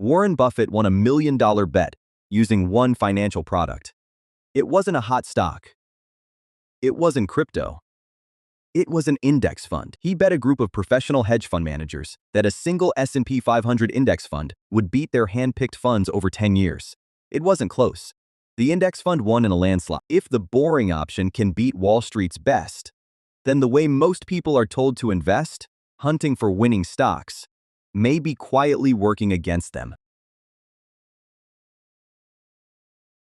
Warren Buffett won $1 million bet using one financial product. It wasn't a hot stock. It wasn't crypto. It was an index fund. He bet a group of professional hedge fund managers that a single S&P 500 index fund would beat their hand-picked funds over 10 years. It wasn't close. The index fund won in a landslide. If the boring option can beat Wall Street's best, then the way most people are told to invest, hunting for winning stocks, may be quietly working against them.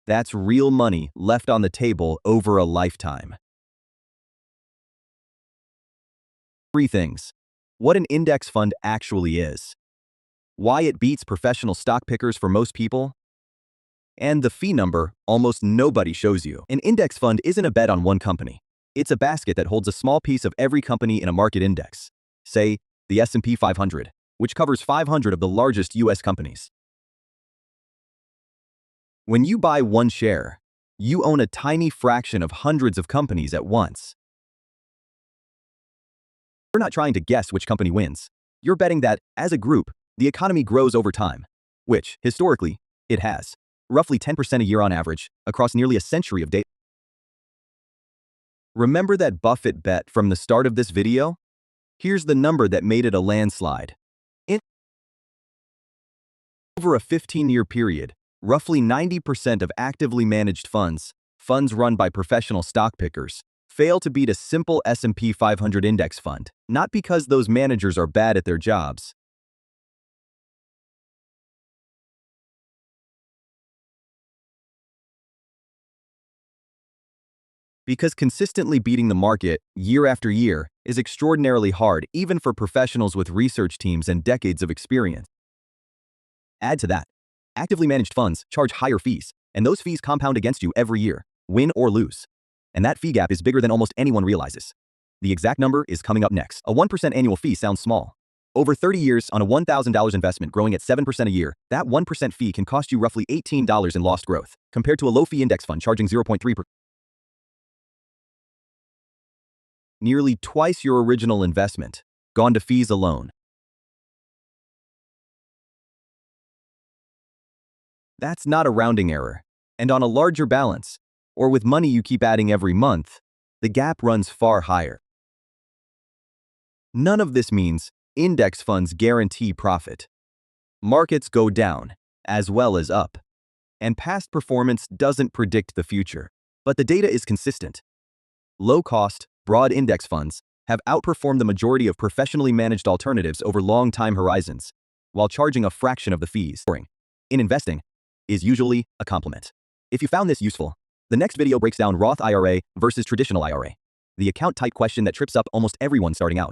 That's real money left on the table over a lifetime. 3 things. What an index fund actually is. Why it beats professional stock pickers for most people. And the fee number almost nobody shows you. An index fund isn't a bet on one company. It's a basket that holds a small piece of every company in a market index. Say, the S&P 500, which covers 500 of the largest U.S. companies. When you buy one share, you own a tiny fraction of hundreds of companies at once. You're not trying to guess which company wins. You're betting that, as a group, the economy grows over time, which, historically, it has. Roughly 10% a year on average, across nearly a century of data. Remember that Buffett bet from the start of this video? Here's the number that made it a landslide. Over a 15-year period, roughly 90% of actively managed funds run by professional stock pickers, fail to beat a simple S&P 500 index fund, not because those managers are bad at their jobs. Because consistently beating the market year after year is extraordinarily hard, even for professionals with research teams and decades of experience. Add to that, actively managed funds charge higher fees, and those fees compound against you every year, win or lose. And that fee gap is bigger than almost anyone realizes. The exact number is coming up next. A 1% annual fee sounds small. Over 30 years on a $1,000 investment growing at 7% a year, that 1% fee can cost you roughly $18 in lost growth, compared to a low-fee index fund charging 0.3%. Nearly twice your original investment, gone to fees alone. That's not a rounding error. And on a larger balance, or with money you keep adding every month, the gap runs far higher. None of this means index funds guarantee profit. Markets go down, as well as up. And past performance doesn't predict the future. But the data is consistent. Low-cost, broad index funds have outperformed the majority of professionally managed alternatives over long time horizons, while charging a fraction of the fees. In investing, is usually a compliment. If you found this useful, the next video breaks down Roth IRA versus traditional IRA, the account type question that trips up almost everyone starting out.